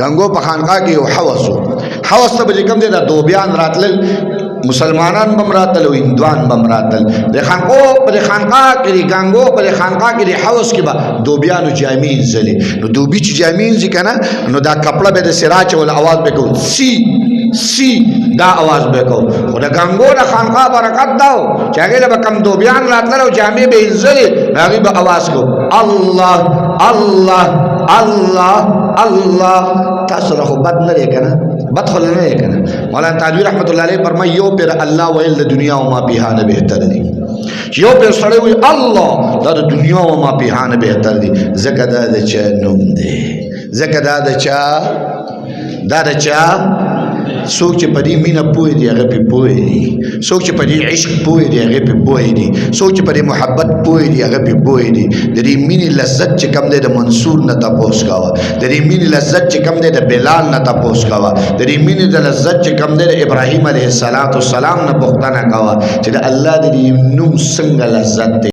گنگو په خانقاه کې یو حوس ته به کوم دی دا دوبیان راتلل مسلمانان بم راتل او هندوان بم راتل د خانقاه کې د گنگو په خانقاه کې د حوس کې به دوبیانو جامین زلي نو دوبی چې جامین زی کنه نو دا کپڑا به د سراج ول आवाज به کو سی دا आवाज به کو او د گنگو د خانقاه برکت داو چې هغه به کم دوبیان راتل او جامې به زلي هغه به आवाज کو الله الله الله الله تاسو له بد نه کنه بد خل نه کنه مولانا تعالی رحمت الله علیه فرمایي یو پر الله ویل د دنیا او ما بها نه بهتر دي یو پر سره وی الله د دنیا او ما بها نه بهتر دي زکه د چا نوم دی زکه د چا څوک چې په دې مینه پوهې دي هغه پې پوهې دي څوک چې په دې عشق پوهې دي هغه پې پوهې دي څوک چې په دې محبت پوهې دي هغه پې پوهې دي د دې مینې لذت چې کم دی د منصور نه تپوس کوه د دې مینې لذت چې کم دی د بلال نه تپوس کوه د دې مینې د لذت چې کم دی د ابراهیم علیه السلام نه پوښتنه کوه چې د الله د دې نوم څنګه لذت دی